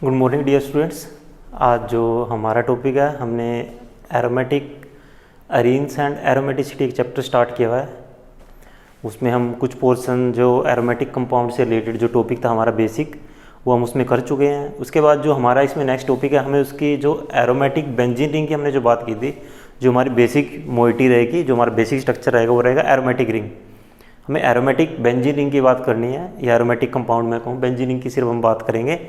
Good morning dear students. आज जो हमारा टॉपिक है, हमने एरोमेटिक अरीन्स एंड एरोमेटिसिटी एक चैप्टर स्टार्ट किया हुआ है। उसमें हम कुछ पोर्शन जो एरोमेटिक कंपाउंड से रिलेटेड जो टॉपिक था हमारा बेसिक, वो हम उसमें कर चुके हैं। उसके बाद जो हमारा इसमें नेक्स्ट टॉपिक है, हमें उसकी जो एरोमेटिक बेंजीन रिंग की हमने जो बात की थी, जो हमारी बेसिक मोइटी रहेगी, जो हमारा बेसिक स्ट्रक्चर रहेगा वो रहेगा एरोमेटिक रिंग। हमें एरोमेटिक बेंजीन रिंग की बात करनी है, या एरोमेटिक कंपाउंड में कहूँ, बेंजीन रिंग की सिर्फ हम बात करेंगे।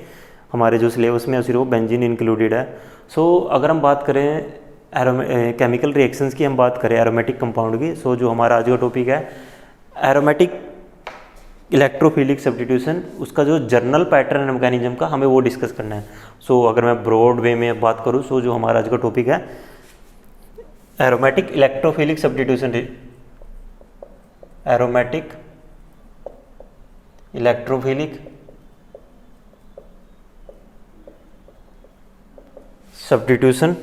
हमारे जो सिलेबस में सिर्फ वो बेंजीन इंक्लूडेड है। सो अगर हम बात करें केमिकल रिएक्शंस की, हम बात करें एरोमेटिक कंपाउंड की, सो जो हमारा आज का टॉपिक है एरोमेटिक इलेक्ट्रोफिलिक सब्स्टिट्यूशन, उसका जो जर्नल पैटर्न है मैकेनिज्म का, हमें वो डिस्कस करना है। सो अगर मैं ब्रॉड वे में बात करूँ, सो जो हमारा आज का टॉपिक है aromatic electrophilic substitution, aromatic electrophilic substitution.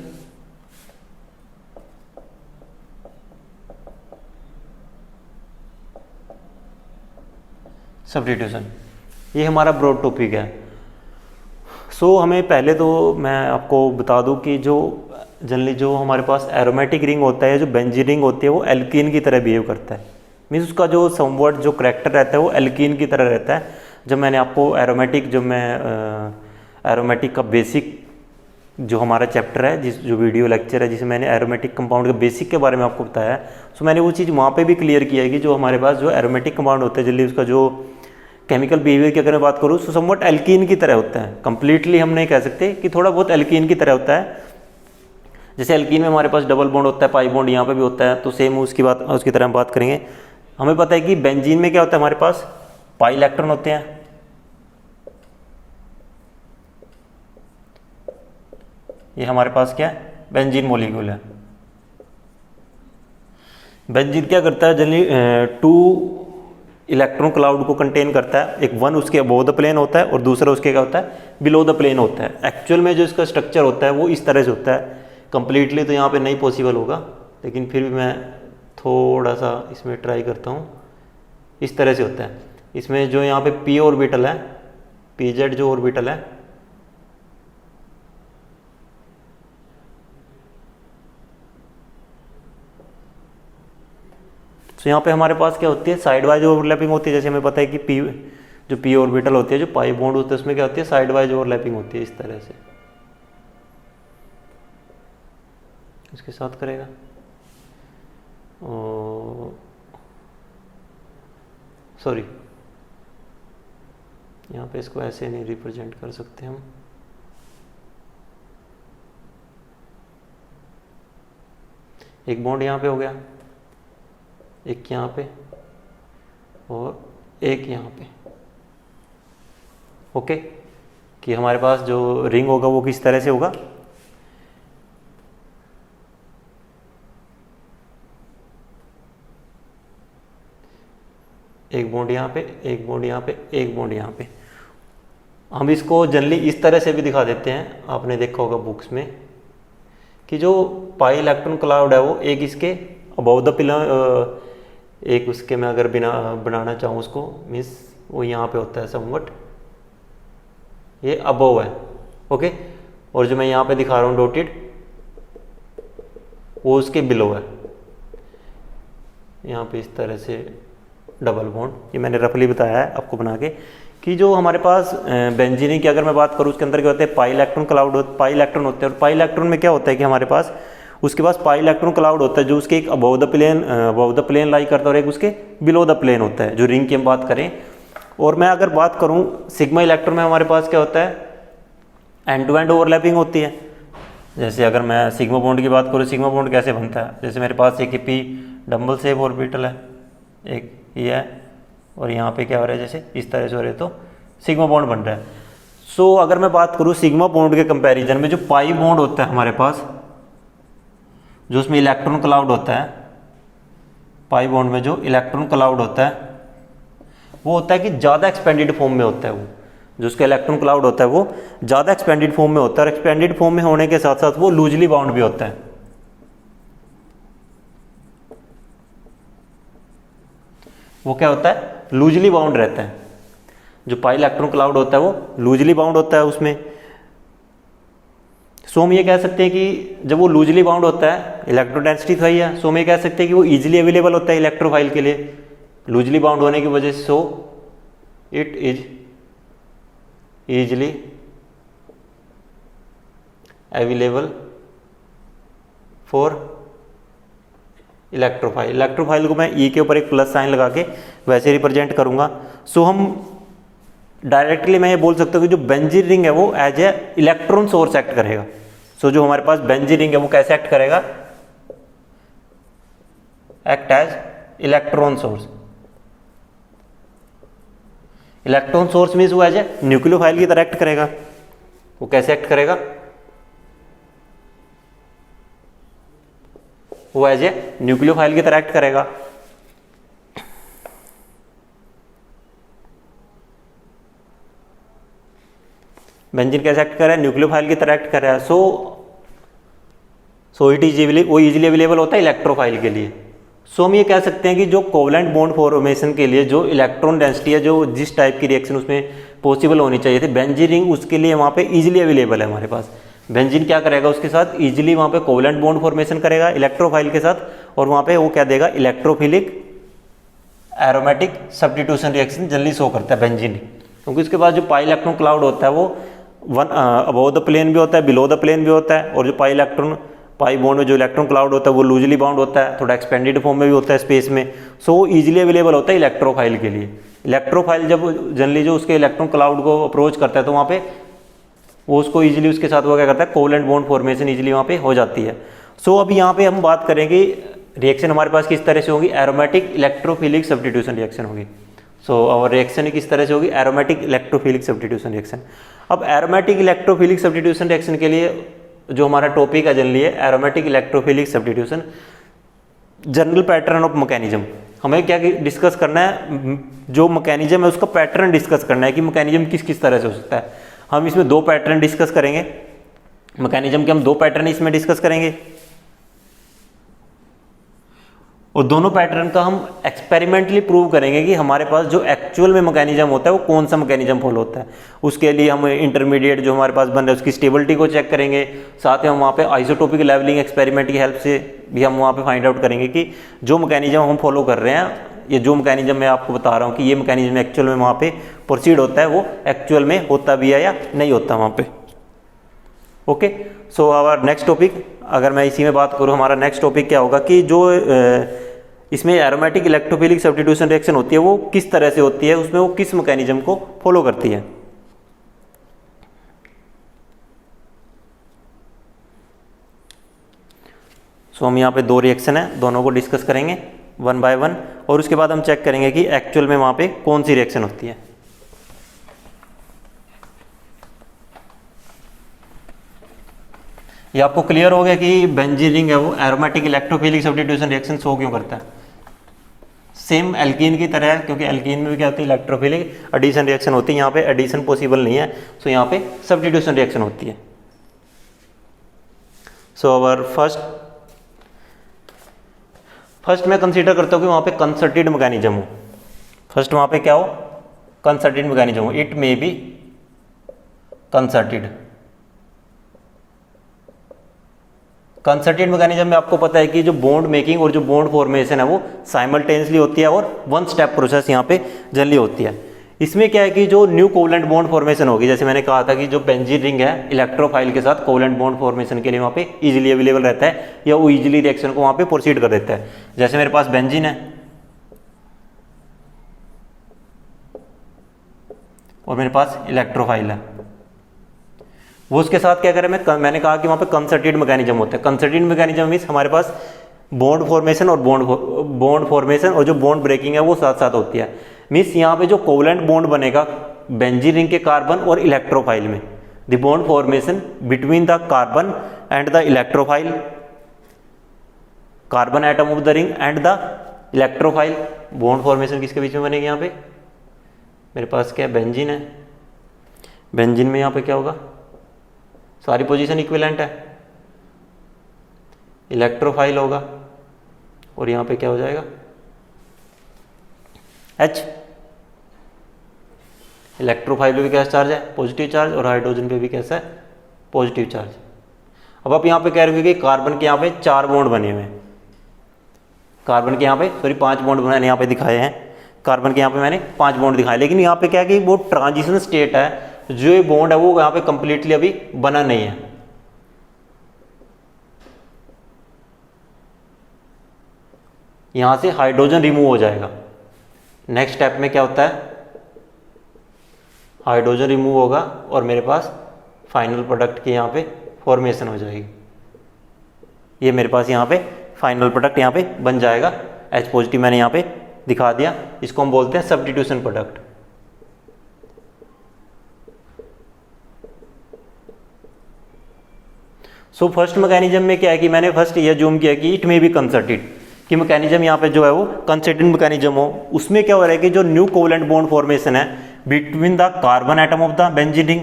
ये हमारा ब्रॉड टॉपिक है। सो हमें पहले तो मैं आपको बता दूं कि जो जनरली जो हमारे पास एरोमेटिक रिंग होता है, जो बेंजीन रिंग होती है, वो एल्कीन की तरह बिहेव करता है। मीन्स उसका जो समवर्ट जो करैक्टर रहता है वो एल्कीन की तरह रहता है। जब मैंने आपको एरोमेटिक का बेसिक जो हमारा चैप्टर है, जो वीडियो लेक्चर है जिसमें मैंने एरोमेटिक कंपाउंड के बेसिक के बारे में आपको बताया है, सो मैंने वो चीज़ वहाँ पे भी क्लियर किया है कि जो हमारे पास जो एरोमेटिक कंपाउंड होता है, जल्दी उसका जो केमिकल बिहेवियर की अगर मैं बात करूँ, तो समवट एल्कीन की तरह होता है। कंप्लीटली हम नहीं कह सकते कि थोड़ा बहुत एल्कीन की तरह होता है। जैसे एल्कीन में हमारे पास डबल बॉन्ड होता है, पाई बॉन्ड यहाँ पे भी होता है, तो सेम उसकी तरह हम बात करेंगे। हमें पता है कि बेंजीन में क्या होता है, हमारे पास पाई इलेक्ट्रॉन होते हैं। ये हमारे पास क्या है, बेंजीन मॉलिक्यूल है। बेंजीन क्या करता है, जनरली 2 इलेक्ट्रॉन क्लाउड को कंटेन करता है। एक वन उसके अबोव द प्लेन होता है और दूसरा उसके क्या होता है, बिलो द प्लेन होता है। एक्चुअल में जो इसका स्ट्रक्चर होता है वो इस तरह से होता है। कंप्लीटली तो यहाँ पे नहीं पॉसिबल होगा, लेकिन फिर भी मैं थोड़ा सा इसमें ट्राई करता हूँ। इस तरह से होता है। इसमें जो यहाँ पे पी ऑर्बिटल है, पीजेड जो ऑर्बिटल है, तो यहाँ पे हमारे पास क्या होती है, साइड वाइज ओवरलैपिंग होती है। जैसे हमें पता है कि जो पी ऑर्बिटल होती है, जो पाई बॉन्ड होते हैं, उसमें क्या होती है, साइड वाइज ओवरलैपिंग होती है। इस तरह से इसके साथ करेगा। सॉरी, यहाँ पे इसको ऐसे नहीं रिप्रेजेंट कर सकते हम। एक बॉन्ड यहाँ पे हो गया, एक यहाँ पे और एक यहाँ पे। ओके, कि हमारे पास जो रिंग होगा वो किस तरह से होगा, एक बॉन्ड यहाँ पे, एक बॉन्ड यहाँ पे, एक बॉन्ड यहाँ पे। हम इसको जनरली इस तरह से भी दिखा देते हैं, आपने देखा होगा बुक्स में, कि जो पाई इलेक्ट्रॉन क्लाउड है वो एक इसके अबव द पिलर, एक उसके मैं अगर बनाना चाहूँ उसको, मीन्स वो यहाँ पे होता है समवट, ये अबव है। ओके, और जो मैं यहाँ पे दिखा रहा हूँ डॉटेड, वो उसके बिलो है। यहाँ पे इस तरह से डबल बॉन्ड, ये मैंने रफली बताया है आपको बना के, कि जो हमारे पास बेंजीन की अगर मैं बात करूँ, उसके अंदर क्या होता है, pi electron cloud, pi electron होते हैं। और पाई इलेक्ट्रॉन में क्या होता है कि हमारे पास उसके पास पाई इलेक्ट्रॉन क्लाउड होता है, जो उसके एक अबव द प्लेन लाई करता है, और एक उसके बिलो द प्लेन होता है, जो रिंग की हम बात करें। और मैं अगर बात करूं सिग्मा इलेक्ट्रॉन में, हमारे पास क्या होता है, एंड टू एंड ओवरलैपिंग होती है। जैसे अगर मैं सिग्मा बॉन्ड की बात करूं, सिग्मा बॉन्ड कैसे बनता है, जैसे मेरे पास एक पी डबल शेप ऑर्बिटल है, एक ये है, और यहाँ पे क्या हो रहा है, जैसे इस तरह से हो रहा है, तो सिग्मा बॉन्ड बन रहा है। सो अगर मैं बात करूँ सिग्मा बॉन्ड के कंपैरिजन में, जो पाई बॉन्ड होता है हमारे पास, जो उसमें इलेक्ट्रॉन क्लाउड होता है, पाई बॉन्ड में जो इलेक्ट्रॉन क्लाउड होता है वो होता है कि ज़्यादा एक्सपेंडेड फॉर्म में होता है। वो जो उसका इलेक्ट्रॉन क्लाउड होता है वो ज़्यादा एक्सपेंडेड फॉर्म में होता है, और एक्सपेंडेड फॉर्म में होने के साथ साथ वो लूजली बाउंड भी होता है। वो क्या होता है, लूजली बाउंड रहता है। जो पाई इलेक्ट्रॉन क्लाउड होता है वो लूजली बाउंड होता है, उसमें सो हम ये कह सकते हैं कि जब वो लूजली बाउंड होता है, इलेक्ट्रोडेंसिटी तो ही है, सो हम ये कह सकते हैं कि वो इजीली अवेलेबल होता है इलेक्ट्रोफाइल के लिए, लूजली बाउंड होने की वजह से, so it is easily available for electrophile. Electrophile को मैं ई के ऊपर एक प्लस साइन लगा के वैसे रिप्रेजेंट करूंगा। सो हम डायरेक्टली मैं ये बोल सकता हूँ कि जो बेंजीन रिंग है वो as a electron source act करेगा। सो जो हमारे पास बेंजीन रिंग है वो कैसे एक्ट करेगा, act as electron source. Electron source means वो एज ए न्यूक्लियोफाइल की तरह एक्ट करेगा। वो कैसे एक्ट करेगा, वो एज ए न्यूक्लियोफाइल की तरह एक्ट करेगा। बेंजीन कैसे एक्ट कर रहा है, न्यूक्लियोफाइल की तरह एक्ट कर रहा है। सो इट इज वो इजीली अवेलेबल होता है इलेक्ट्रोफाइल के लिए। सो हम ये कह सकते हैं कि जो कोवलेंट बॉन्ड फॉर्मेशन के लिए जो इलेक्ट्रॉन डेंसिटी है, जो जिस टाइप की रिएक्शन उसमें पॉसिबल होनी चाहिए थी, बेंजीन रिंग उसके लिए वहाँ पे इजीली अवेलेबल है हमारे पास। बेंजीन क्या करेगा, उसके साथ इजीली वहाँ पे कोवलेंट बॉन्ड फॉर्मेशन करेगा इलेक्ट्रोफाइल के साथ, और वहाँ पे वो क्या देगा, इलेक्ट्रोफिलिक एरोमेटिक सब्स्टिट्यूशन रिएक्शन जल्दी शो करता है बेंजीन। क्योंकि उसके बाद जो पाई इलेक्ट्रॉन क्लाउड होता है वो अबव द प्लेन भी होता है, बिलो द प्लेन भी होता है, और जो पाई बॉन्ड में जो इलेक्ट्रॉन क्लाउड होता है वो लूजली बाउंड होता है, थोड़ा एक्सपेंडेड फॉर्म में भी होता है स्पेस में। सो वो ईजिली अवेलेबल होता है इलेक्ट्रोफाइल के लिए। इलेक्ट्रोफाइल जब जनरली जो उसके इलेक्ट्रॉन क्लाउड को अप्रोच करता है तो वहाँ पे वो उसको ईजिली उसके साथ वो क्या करता है, कोवलेंट बॉन्ड फॉर्मेशन ईजिली वहाँ पे हो जाती है। सो अब यहाँ पे हम बात करेंगे रिएक्शन हमारे पास किस तरह से होगी, एरोमेटिक इलेक्ट्रोफिलिक सब्स्टिट्यूशन रिएक्शन होगी। सो और रिएक्शन किस तरह से होगी, एरोमेटिक इलेक्ट्रोफिलिक सब्स्टिट्यूशन रिएक्शन। अब एरोमेटिक इलेक्ट्रोफिलिक सब्स्टिट्यूशन रिएक्शन के लिए जो हमारा टॉपिक है जनरली है aromatic electrophilic substitution general pattern of mechanism. हमें क्या डिस्कस करना है, जो मैकेनिज्म है उसका पैटर्न डिस्कस करना है कि मैकेनिज्म किस किस तरह से हो सकता है। हम इसमें दो पैटर्न डिस्कस करेंगे, मैकेनिज्म के हम दो पैटर्न इसमें डिस्कस करेंगे, और दोनों पैटर्न का हम एक्सपेरिमेंटली प्रूव करेंगे कि हमारे पास जो एक्चुअल में मैकेनिज्म होता है वो कौन सा मैकेनिज्म फॉलो होता है। उसके लिए हम इंटरमीडिएट जो हमारे पास बन रहा है उसकी स्टेबिलिटी को चेक करेंगे, साथ में हम वहाँ पे आइसोटोपिक लेवलिंग एक्सपेरिमेंट की हेल्प से भी हम वहाँ पे फाइंड आउट करेंगे कि जो मैकेनिज्म हम फॉलो कर रहे हैं, ये जो मैकेनिज्म मैं आपको बता रहा हूँ कि ये मैकेनिज्म एक्चुअल में वहाँ पे प्रोसीड होता है, वो एक्चुअल में होता भी है या नहीं होता वहाँ पे। Okay, so our next topic, अगर मैं इसी में बात करूँ, हमारा नेक्स्ट टॉपिक क्या होगा कि जो इसमें एरोमेटिक इलेक्ट्रोफिलिक सब्स्टिट्यूशन रिएक्शन होती है वो किस तरह से होती है, उसमें वो किस मैकेनिज्म को फॉलो करती है। सो हम यहाँ पे दो रिएक्शन है, दोनों को डिस्कस करेंगे वन बाय वन, और उसके बाद हम चेक करेंगे कि एक्चुअल में वहाँ पे कौन सी रिएक्शन होती है। ये आपको क्लियर हो गया कि बेंजीन रिंग है वो aromatic electrophilic substitution reaction show क्यों करता है। सेम एल्कीन की तरह है, क्योंकि एल्कीन में भी क्या होती है, इलेक्ट्रोफिलिक एडिशन रिएक्शन होती है, यहाँ पे एडिशन पॉसिबल नहीं है, सो यहाँ पे सब्स्टिट्यूशन रिएक्शन होती है। सो अवर फर्स्ट मैं कंसीडर करता हूँ कि वहाँ पे कंसर्टेड मैकेनिज्म हो। फर्स्ट वहाँ पे क्या हो, कंसर्टेड मैकेनिज्म हो, it may be concerted. Concerted mechanism में आपको पता है कि जो बॉन्ड मेकिंग और जो बॉन्ड फॉर्मेशन है वो साइमल्टेनियसली होती है और वन स्टेप प्रोसेस यहाँ पे जनरली होती है। इसमें क्या है कि जो न्यू कोवलेंट बॉन्ड फॉर्मेशन होगी, जैसे मैंने कहा था कि जो बेंजीन रिंग है इलेक्ट्रोफाइल के साथ कोवलेंट बॉन्ड फॉर्मेशन के लिए वहाँ पे इजीली अवेलेबल रहता है, या वो इजीली रिएक्शन को वहाँ पे प्रोसीड कर देता है। जैसे मेरे पास बेंजीन है और मेरे पास इलेक्ट्रोफाइल है, वो उसके साथ क्या करें, मैंने कहा कि वहाँ पे कंसर्टेड मैकेनिज्म होता है। कंसर्टेड मैकेनिज्म मीन्स हमारे पास बॉन्ड फॉर्मेशन और बॉन्ड फॉर्मेशन और जो बॉन्ड ब्रेकिंग है वो साथ साथ होती है। मीन्स यहाँ पे जो कोवलेंट बॉन्ड बनेगा बेंजीन रिंग के कार्बन और इलेक्ट्रोफाइल में, the bond formation between the carbon and the electrophile, carbon atom of the ring and the electrophile, bond formation किसके बीच में बनेगी, यहाँ पे मेरे पास क्या है, बेंजीन है। बेंजीन में यहाँ पे क्या होगा, सारी पोजीशन इक्विवेलेंट है, इलेक्ट्रोफाइल होगा, और यहाँ पे क्या हो जाएगा, H। इलेक्ट्रोफाइल पे भी कैसा चार्ज है, पॉजिटिव चार्ज, और हाइड्रोजन पे भी कैसा है, पॉजिटिव चार्ज। अब आप यहाँ पे कह रहे हो कि कार्बन के यहाँ पे 4 बॉन्ड बने हुए हैं, कार्बन के यहाँ पे सॉरी 5 बॉन्ड मैंने यहाँ पे दिखाए हैं, कार्बन के यहाँ पे मैंने 5 बॉन्ड दिखाए, लेकिन यहाँ पे क्या है कि वो ट्रांजिशन स्टेट है, जो ये बॉन्ड है वो यहाँ पे कंप्लीटली अभी बना नहीं है। यहाँ से हाइड्रोजन रिमूव हो जाएगा। नेक्स्ट स्टेप में क्या होता है, हाइड्रोजन रिमूव होगा और मेरे पास फाइनल प्रोडक्ट की यहाँ पे फॉर्मेशन हो जाएगी। ये मेरे पास यहाँ पे फाइनल प्रोडक्ट यहाँ पे बन जाएगा। H पॉजिटिव मैंने यहाँ पे दिखा दिया, इसको हम बोलते हैं substitution product. So first mechanism में क्या है कि मैंने फर्स्ट ये अज्यूम किया कि इट मे बी कंसर्टेड, कि मैकेनिज्म यहाँ पे जो है वो कंसर्टेड मैकेनिज्म हो। उसमें क्या हो रहा है कि जो न्यू कोवलेंट बॉन्ड फॉर्मेशन है between the carbon atom of the benzene ring,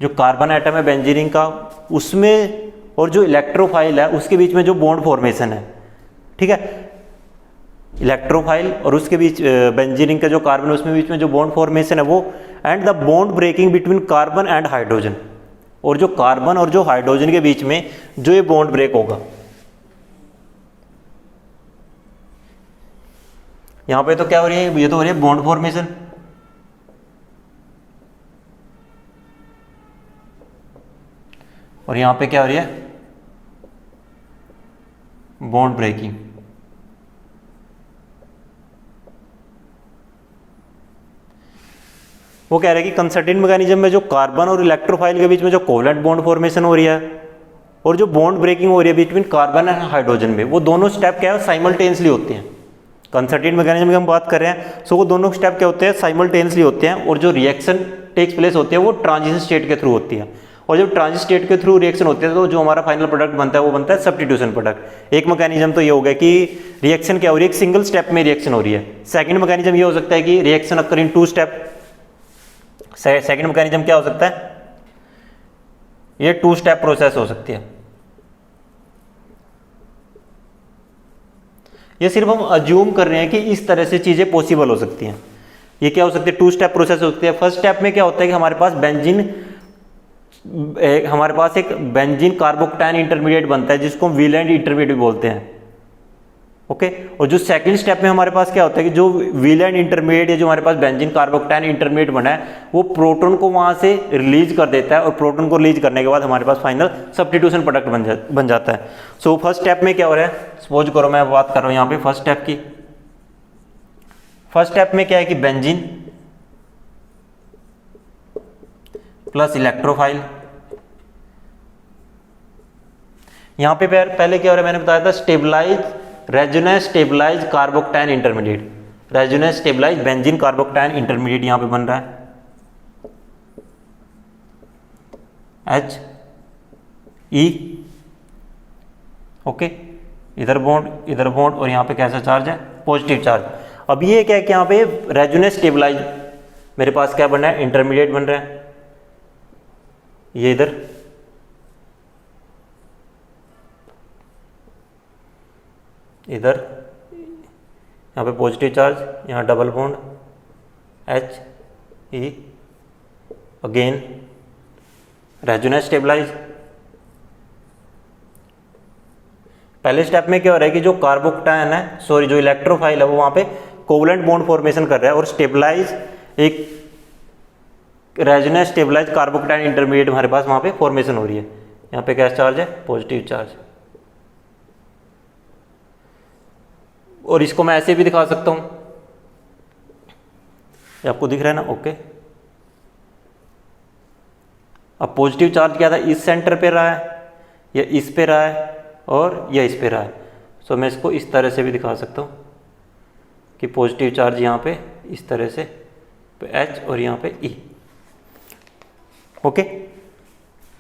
जो कार्बन एटम है बेंजीन रिंग का, उसमें और जो इलेक्ट्रोफाइल है उसके बीच में जो बॉन्ड फॉर्मेशन है, ठीक है, इलेक्ट्रोफाइल और उसके बीच बेंजीन रिंग का जो कार्बन है उसमें बीच में जो बॉन्ड फॉर्मेशन है वो, and the bond breaking between carbon and hydrogen, और जो कार्बन और जो हाइड्रोजन के बीच में जो ये बॉन्ड ब्रेक होगा। यहां पे तो क्या हो रही है, ये तो हो रही है बॉन्ड फॉर्मेशन, और यहां पे क्या हो रही है बॉन्ड ब्रेकिंग। वो कह रहे हैं कि कंसर्टेड मैकेनिज्म में जो कार्बन और इलेक्ट्रोफाइल के बीच में जो कोवलेंट बॉन्ड फॉर्मेशन हो रही है और जो बॉन्ड ब्रेकिंग हो रही है बिटवीन कार्बन एंड हाइड्रोजन में, वो दोनों स्टेप क्या है साइमल्टेनियसली होते हैं। कंसर्टेड मैकेनिज्म की हम बात कर रहे हैं, सो वो दोनों स्टेप क्या होते हैं साइमल्टेनियसली होते हैं, और जो रिएक्शन टेक्स प्लेस होती है वो ट्रांजिशन स्टेट के थ्रू होती है, और जब ट्रांजिशन स्टेट के थ्रू रिएक्शन होती है तो जो हमारा फाइनल प्रोडक्ट बनता है वो बनता है सब्स्टिट्यूशन प्रोडक्ट। एक मैकेनिज्म तो ये हो गया कि रिएक्शन क्या हो रही है, एक सिंगल स्टेप में रिएक्शन हो रही है। सेकंड मैकेनिज्म ये हो सकता है कि रिएक्शन अकर इन 2 स्टेप। सेकंड मैकेनिज्म क्या हो सकता है, ये 2 स्टेप प्रोसेस हो सकती है। ये सिर्फ हम अज्यूम कर रहे हैं कि इस तरह से चीजें पॉसिबल हो सकती हैं। ये क्या हो सकती है 2 स्टेप प्रोसेस हो सकती है। फर्स्ट स्टेप में क्या होता है कि हमारे पास एक बेंजीन कार्बोक्टाइन इंटरमीडिएट बनता है जिसको हम वीलैंड इंटरमीडिएट भी बोलते हैं, ओके। और जो सेकंड स्टेप में हमारे पास क्या होता है कि जो वीलैंड इंटरमीडिएट या जो हमारे पास बेंजीन कार्बोक्टाइन इंटरमीडिएट बना है वो प्रोटॉन को वहां से रिलीज कर देता है, और प्रोटॉन को रिलीज करने के बाद हमारे पास फाइनल सब्स्टिट्यूशन प्रोडक्ट बन जाता है। सो फर्स्ट स्टेप में क्या हो रहा है, सपोज करो मैं बात कर रहा हूं यहाँ पे फर्स्ट स्टेप की। फर्स्ट स्टेप में क्या है कि बेंजीन प्लस इलेक्ट्रोफाइल, यहां पे पहले क्या हो रहा है मैंने बताया था stabilise resonance stabilise carbocation intermediate, resonance stabilise benzene carbocation intermediate यहां पे बन रहा है HE, ओके। इधर बॉन्ड और यहां पे कैसा चार्ज है पॉजिटिव चार्ज। अब ये क्या है कि यहां पे रेजोनेंस स्टेबलाइज मेरे पास क्या बन रहा है इंटरमीडिएट बन रहा है, ये इधर यहाँ पे पॉजिटिव चार्ज, यहाँ double bond HE, again resonance stabilise. पहले स्टेप में क्या हो रहा है कि जो कार्बोक्टाइन है जो इलेक्ट्रोफाइल है वो वहां पे कोवलेंट बॉन्ड फॉर्मेशन कर रहा है, और स्टेबलाइज एक रेजोनेंस स्टेबलाइज कार्बोक्टाइन इंटरमीडिएट हमारे पास वहां पे फॉर्मेशन हो रही है। यहाँ पे क्या चार्ज है पॉजिटिव चार्ज, और इसको मैं ऐसे भी दिखा सकता हूं, ये आपको दिख रहा है ना, ओके। अब पॉजिटिव चार्ज क्या था इस सेंटर पे रहा है या इस पे रहा है और या इस पे रहा है, सो मैं इसको इस तरह से भी दिखा सकता हूं कि पॉजिटिव चार्ज यहाँ पे इस तरह से H और यहाँ पे E, ओके।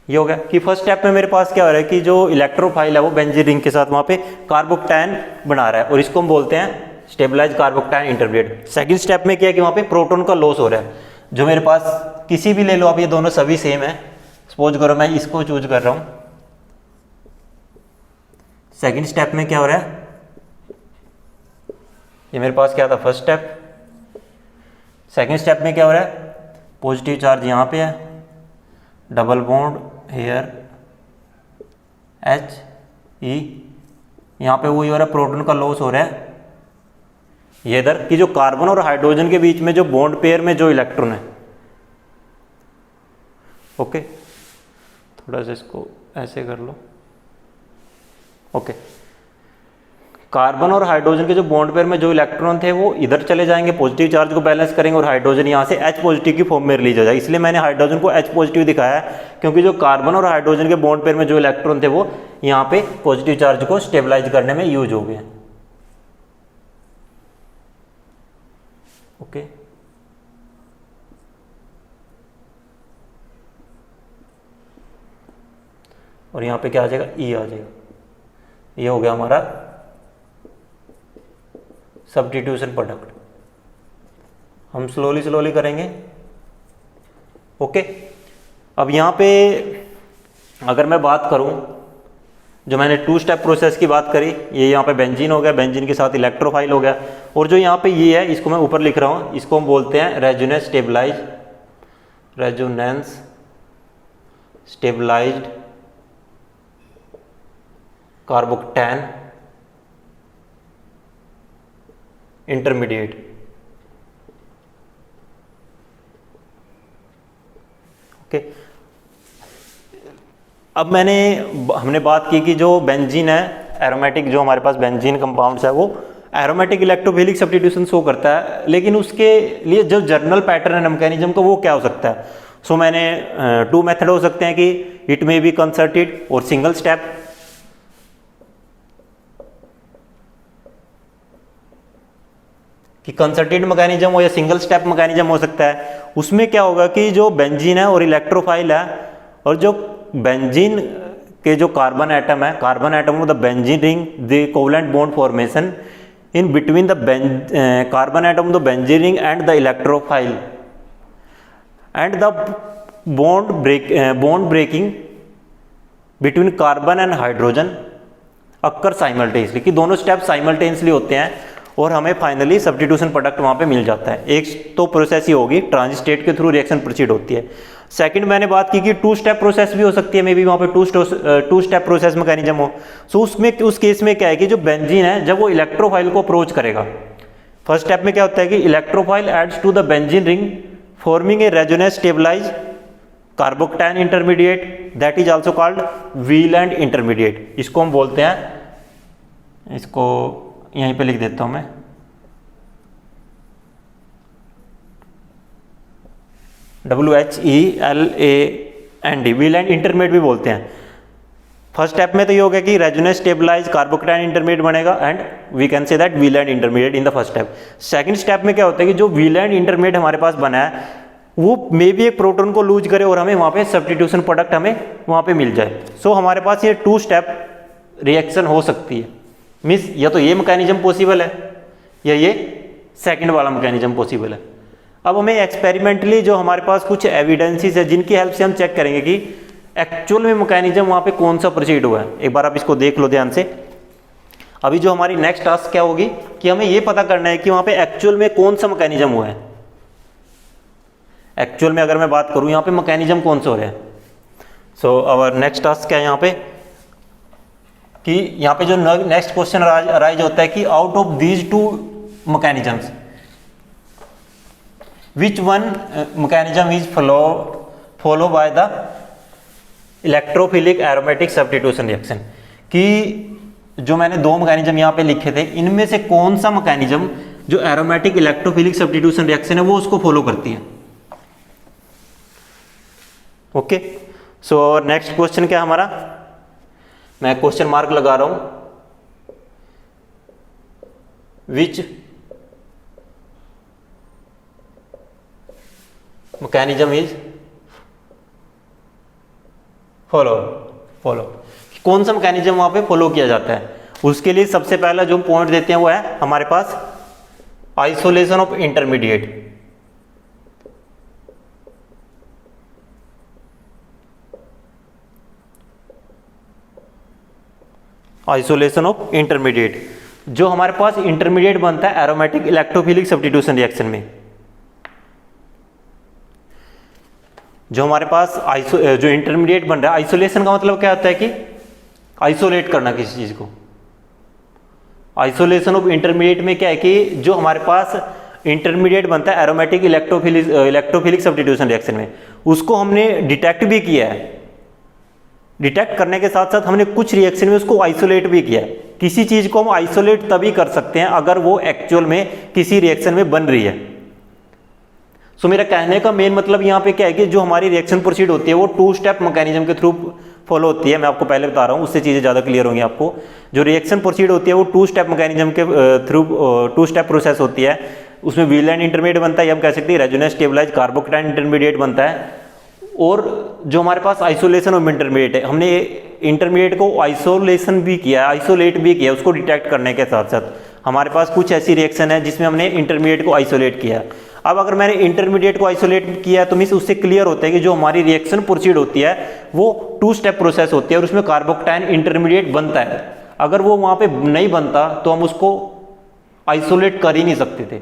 ये हो गया कि फर्स्ट स्टेप में मेरे पास क्या हो रहा है कि जो इलेक्ट्रोफाइल है वो बेंजीन रिंग के साथ वहां पे कार्बोक्टाइन बना रहा है, और इसको हम बोलते हैं stabilise carbocation intermediate. Second step में क्या है कि वहां पे प्रोटॉन का लॉस हो रहा है, जो मेरे पास किसी भी ले लो आप, ये दोनों सभी सेम है। सपोज करो मैं इसको चूज कर रहा हूं। सेकंड स्टेप में क्या हो रहा है, ये मेरे पास क्या था फर्स्ट स्टेप। सेकंड स्टेप में क्या हो रहा है पॉजिटिव चार्ज यहाँ पे है, डबल बॉन्ड हेयर HE, यहाँ पे वही हो रहा है, प्रोटॉन का लॉस हो रहा है। ये इधर कि जो कार्बन और हाइड्रोजन के बीच में जो बॉन्ड पेयर में जो इलेक्ट्रॉन है, ओके, थोड़ा सा इसको ऐसे कर लो, ओके, कार्बन और हाइड्रोजन के जो बॉन्ड पेयर में जो इलेक्ट्रॉन थे वो इधर चले जाएंगे, पॉजिटिव चार्ज को बैलेंस करेंगे, और हाइड्रोजन यहाँ से H पॉजिटिव की फॉर्म में रिलीज हो जाएगा। इसलिए मैंने हाइड्रोजन को H पॉजिटिव दिखाया है, क्योंकि जो कार्बन और हाइड्रोजन के बॉन्ड पेयर में जो इलेक्ट्रॉन थे वो यहाँ पे पॉजिटिव चार्ज को स्टेबलाइज करने में यूज हो गए। ओके, और यहाँ पे क्या आ जाएगा, E आ जाएगा। ये हो गया हमारा सब्स्टिट्यूशन प्रोडक्ट। हम स्लोली करेंगे। ओके, अब यहाँ पे अगर मैं बात करूँ, जो मैंने 2 स्टेप प्रोसेस की बात करी, ये यहाँ पे बेंजीन हो गया, बेंजीन के साथ इलेक्ट्रोफाइल हो गया, और जो यहाँ पे ये है इसको मैं ऊपर लिख रहा हूँ, इसको हम बोलते हैं रेजोनेंस स्टेबलाइज्ड कार्बोक्टेन इंटरमीडिएट। ओके, अब हमने बात की कि जो बेंजीन है, एरोमेटिक जो हमारे पास बेंजीन कंपाउंड्स है, वो एरोमेटिक इलेक्ट्रोफिलिक सब्स्टिट्यूशन शो करता है, लेकिन उसके लिए जो जर्नल पैटर्न है मैकेनिज्म का, वो क्या हो सकता है। सो मैंने 2 मेथड हो सकते हैं कि इट मे बी कंसर्टेड और सिंगल स्टेप। कि कंसर्टेड मैकेनिज्म हो या सिंगल स्टेप मैकेनिज्म हो सकता है। उसमें क्या होगा कि जो बेंजीन है और इलेक्ट्रोफाइल है, और जो बेंजीन के जो कार्बन एटम है, carbon atom of the benzene ring the covalent bond formation in between the carbon atom of the benzene ring and the electrophile and the bond breaking between carbon and hydrogen occur simultaneously, कि दोनों step simultaneously होते हैं और हमें finally substitution product वहाँ पे मिल जाता है। एक तो प्रोसेस ही होगी, ट्रांजिट स्टेट के थ्रू रिएक्शन प्रोसीड होती है। सेकंड मैंने बात की कि 2 स्टेप प्रोसेस भी हो सकती है, मे बी वहाँ पे 2 स्टेप प्रोसेस मैकेनिज्म हो। सो उसमें उस केस में क्या है कि जो बेंजीन है, जब वो इलेक्ट्रोफाइल को अप्रोच करेगा, फर्स्ट स्टेप में क्या होता है कि electrophile adds to the benzene ring forming a resonance stabilise carbocation intermediate that is also called Wheland intermediate. इसको हम बोलते हैं, इसको यहीं पे लिख देता हूं मैं, WHELAND, व्हीलैंड इंटरमीडिएट भी बोलते हैं। फर्स्ट स्टेप में तो ये हो गया कि रेजोनेंस स्टेबलाइज कार्बोक्टेन इंटरमीडिएट बनेगा, and we can say that Wheland intermediate in the first step. Second step में क्या होता है कि जो व्हीलैंड इंटरमीडिएट हमारे पास बना है, वो मे भी एक प्रोटॉन को लूज करे और हमें वहाँ पे सब्स्टिट्यूशन प्रोडक्ट हमें वहाँ पे मिल जाए। सो हमारे पास ये 2 स्टेप रिएक्शन हो सकती है। मीन्स या तो ये मैकेनिज्म पॉसिबल है या ये सेकंड वाला मैकेनिज्म पॉसिबल है। अब हमें एक्सपेरिमेंटली जो हमारे पास कुछ एविडेंसेस है, जिनकी हेल्प से हम चेक करेंगे कि एक्चुअल में मैकेनिज्म वहाँ पे कौन सा प्रोसीड हुआ है। एक बार आप इसको देख लो ध्यान से। अभी जो हमारी नेक्स्ट टास्क क्या होगी कि हमें ये पता करना है कि वहाँ पे एक्चुअल में कौन सा मैकेनिज्म हुआ है। एक्चुअल में अगर मैं बात करूँ यहाँ पे मैकेनिज्म कौन सा हो रहा है। सो आवर नेक्स्ट टास्क क्या है यहाँ पे कि यहाँ पे जो नेक्स्ट क्वेश्चन अराइज होता है कि out of these 2 mechanisms which one mechanism is follow by the electrophilic aromatic substitution reaction, कि जो मैंने 2 मैकेनिज्म यहाँ पे लिखे थे, इनमें से कौन सा मैकेनिज्म जो एरोमेटिक इलेक्ट्रोफिलिक सब्स्टिट्यूशन रिएक्शन है वो उसको फॉलो करती है। ओके, सो नेक्स्ट क्वेश्चन क्या हमारा, मैं क्वेश्चन मार्क लगा रहा हूं, विच मैकेनिज्म इज फॉलो, कौन सा मैकेनिज्म वहां पे फॉलो किया जाता है। उसके लिए सबसे पहला जो पॉइंट देते हैं वो है हमारे पास isolation of intermediate. Isolation of intermediate, जो हमारे पास इंटरमीडिएट बनता है एरोमेटिक इलेक्ट्रोफिलिक सब्स्टिट्यूशन रिएक्शन में, जो हमारे पास जो इंटरमीडिएट बन रहा है। आइसोलेशन का मतलब क्या होता है कि आइसोलेट करना किसी चीज़ को। आइसोलेशन ऑफ इंटरमीडिएट में क्या है कि जो हमारे पास इंटरमीडिएट बनता है एरोमेटिक इलेक्ट्रोफिलिक सब्स्टिट्यूशन रिएक्शन में, उसको हमने डिटेक्ट भी किया है। डिटेक्ट करने के साथ साथ हमने कुछ रिएक्शन में उसको आइसोलेट भी किया है। किसी चीज़ को हम आइसोलेट तभी कर सकते हैं अगर वो एक्चुअल में किसी रिएक्शन में बन रही है। सो मेरा कहने का मेन मतलब यहाँ पे क्या है कि जो हमारी रिएक्शन प्रोसीड होती है वो 2 स्टेप मैकेनिज्म के थ्रू फॉलो होती है। मैं आपको पहले बता रहा हूँ, उससे चीज़ें ज़्यादा क्लियर होंगी आपको। जो रिएक्शन प्रोसीड होती है वो 2 स्टेप मैकेनिज्म के थ्रू 2 स्टेप प्रोसेस होती है। उसमें व्हीलैंड इंटरमीडिएट बनता है, या हम कह सकते हैं रेजोनेंस स्टेबलाइज कार्बोकेटाइन इंटरमीडिएट बनता है। और जो हमारे पास आइसोलेशन ऑफ इंटरमीडिएट है, हमने इंटरमीडिएट को आइसोलेशन भी किया, आइसोलेट भी किया उसको डिटेक्ट करने के साथ साथ। हमारे पास कुछ ऐसी रिएक्शन है जिसमें हमने इंटरमीडिएट को आइसोलेट किया। अब अगर मैंने इंटरमीडिएट को आइसोलेट किया तो मीन्स उससे क्लियर होता है कि जो हमारी रिएक्शन प्रोसीड होती है वो 2 स्टेप प्रोसेस होती है और उसमें कार्बोकेटाइन इंटरमीडिएट बनता है। अगर वो वहाँ पे नहीं बनता तो हम उसको आइसोलेट कर ही नहीं सकते थे।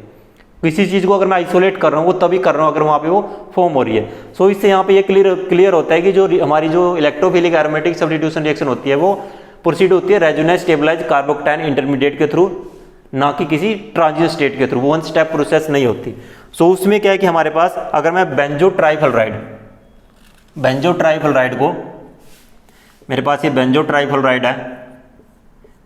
किसी चीज़ को अगर मैं आइसोलेट कर रहा हूँ वो तभी कर रहा हूँ अगर वहाँ पे वो फॉर्म हो रही है। सो इससे यहाँ पे ये क्लियर होता है कि जो हमारी जो इलेक्ट्रोफिलिक एरोमेटिक सब्स्टिट्यूशन रिएक्शन होती है वो प्रोसीड होती है रेजोनेंस स्टेबलाइज कार्बोकेटाइन इंटरमीडिएट के थ्रू, ना कि किसी ट्रांजिशन स्टेट के थ्रू। वो 1 स्टेप प्रोसेस नहीं होती। सो उसमें क्या है कि हमारे पास अगर मैं बेंजो ट्राइफ्लोराइड को, मेरे पास ये बेंजो ट्राइफ्लोराइड है,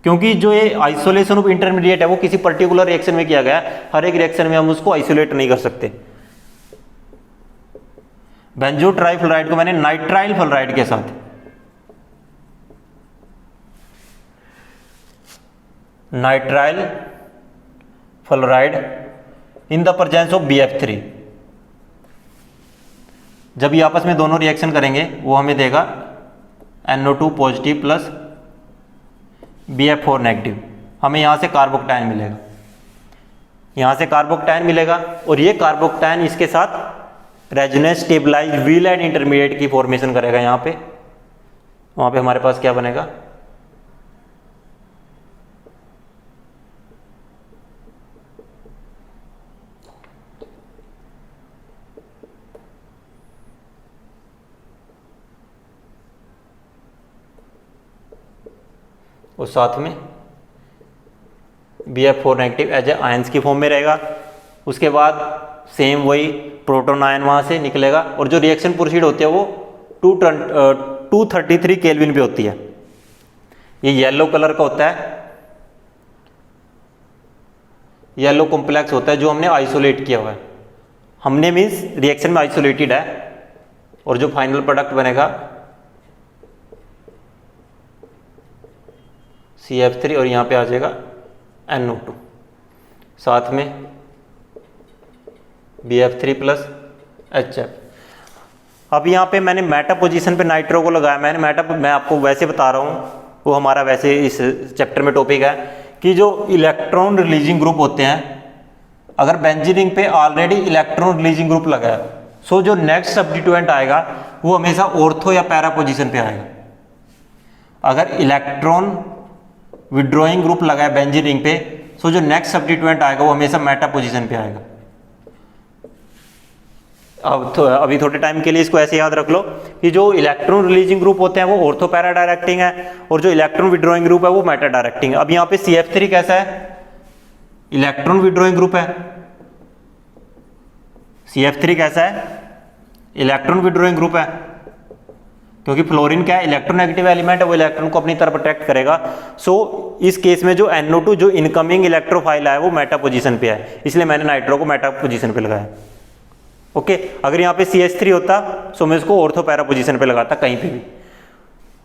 क्योंकि जो ये आइसोलेशन ऑफ इंटरमीडिएट है वो किसी पर्टिकुलर रिएक्शन में किया गया है, हर एक रिएक्शन में हम उसको आइसोलेट नहीं कर सकते। बेंजो ट्राइफ्लोराइड को मैंने नाइट्राइल फ्लोराइड के साथ, nitrile fluoride in the presence of BF3, जब ये आपस में दोनों रिएक्शन करेंगे वो हमें देगा NO2 positive plus BF4 negative. हमें यहाँ से कार्बोकेटाइन मिलेगा, यहाँ से कार्बोकेटाइन मिलेगा और ये कार्बोकेटाइन इसके साथ रेजोनेंस स्टेबलाइज्ड व्हीलैंड इंटरमीडिएट की फॉर्मेशन करेगा। यहाँ पे वहाँ पे हमारे पास क्या बनेगा, और साथ में BF4 negative as a ions की फॉर्म में रहेगा। उसके बाद सेम वही प्रोटॉन आयन वहाँ से निकलेगा और जो रिएक्शन प्रोसीड होती है वो 233 केल्विन पे होती है। ये येलो कलर का होता है, येलो कॉम्प्लेक्स होता है जो हमने आइसोलेट किया हुआ है। हमने मीन्स रिएक्शन में आइसोलेटेड है और जो फाइनल प्रोडक्ट बनेगा CF3 और यहाँ पे आ जाएगा NO2, साथ में BF3 प्लस HF। अब यहाँ पे मैंने मेटा पोजीशन पे नाइट्रो को लगाया। मैं आपको वैसे बता रहा हूँ, वो हमारा वैसे इस चैप्टर में टॉपिक है कि जो इलेक्ट्रॉन रिलीजिंग ग्रुप होते हैं, अगर बेंजीन रिंग पे ऑलरेडी इलेक्ट्रॉन रिलीजिंग ग्रुप लगा है, सो जो नेक्स्ट सब्स्टिट्यूएंट आएगा वो हमेशा ऑर्थो या पैरा पोजीशन पे आएगा। अगर इलेक्ट्रॉन विड्रॉइंग ग्रुप लगा है बेंजीन रिंग पे, सो जो नेक्स्ट सब्स्टिट्यूएंट आएगा वो हमेशा मेटा पोजीशन पे आएगा। अभी थोड़े टाइम के लिए इसको ऐसे याद रख लो कि जो इलेक्ट्रॉन रिलीजिंग ग्रुप होते हैं वो ऑर्थो पैरा डायरेक्टिंग है और जो इलेक्ट्रॉन विड्रॉइंग ग्रुप है वो मेटा डायरेक्टिंग है। अब यहाँ पे CF3 कैसा है, इलेक्ट्रॉन विड्रॉइंग ग्रुप है। CF3 कैसा है, इलेक्ट्रॉन विड्रॉइंग ग्रुप है, क्योंकि फ्लोरीन क्या है, इलेक्ट्रोनेगेटिव एलिमेंट है, वो इलेक्ट्रॉन को अपनी तरफ अट्रैक्ट करेगा। सो इस केस में जो NO2 जो इनकमिंग इलेक्ट्रोफाइल है वो मेटा पोजीशन पे है, इसलिए मैंने नाइट्रो को मेटा पोजीशन पे लगाया। ओके, अगर यहाँ पे CH3 होता सो मैं इसको ऑर्थो पैरा पोजीशन पे लगाता कहीं पे भी।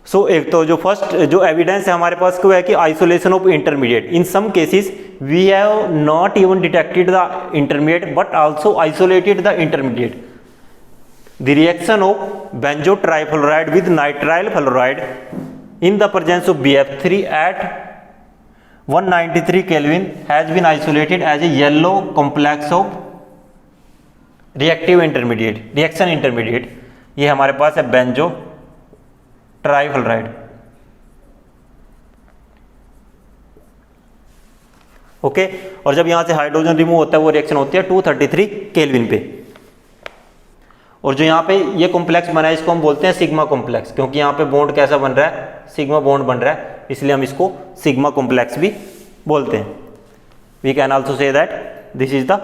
सो एक तो जो फर्स्ट जो एविडेंस है हमारे पास को है कि isolation of intermediate, in some cases we have not even detected the intermediate but also isolated the intermediate. The reaction of benzo trifluoride with nitrile fluoride in the presence of BF3 at 193 Kelvin has been isolated as a yellow complex of reactive intermediate, reaction intermediate। ये हमारे पास है benzo trifluoride। Okay, और जब यहाँ से hydrogen remove होता है वो रिएक्शन होती है 233 केल्विन पे। और जो यहाँ पे ये कॉम्प्लेक्स बना है इसको हम बोलते हैं सिग्मा कॉम्प्लेक्स, क्योंकि यहाँ पे बॉन्ड कैसा बन रहा है, सिग्मा बॉन्ड बन रहा है, इसलिए हम इसको सिग्मा कॉम्प्लेक्स भी बोलते हैं। We can also say that this is the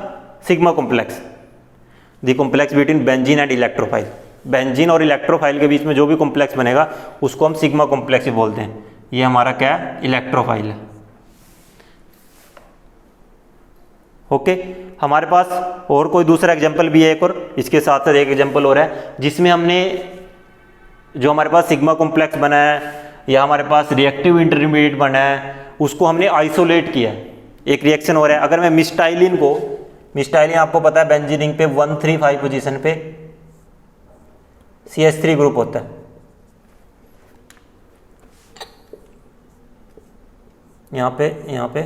sigma complex, the complex between benzene and electrophile. Benzene और इलेक्ट्रोफाइल के बीच में जो भी कॉम्प्लेक्स बनेगा उसको हम सिग्मा कॉम्प्लेक्स ही बोलते हैं। ये हमारा क्या है, इलेक्ट्रोफाइल है। ओके, हमारे पास और कोई दूसरा एग्जांपल भी है एक और, इसके साथ साथ एक एग्जांपल और है जिसमें हमने जो हमारे पास सिग्मा कॉम्प्लेक्स बना है या हमारे पास रिएक्टिव इंटरमीडिएट बना है उसको हमने आइसोलेट किया है। एक रिएक्शन हो रहा है, अगर मैं मिस्टाइलिन को, मिस्टाइलिन आपको पता है बेंजीन रिंग पे 135 पोजीशन पे CH3 ग्रुप होता है, यहाँ पे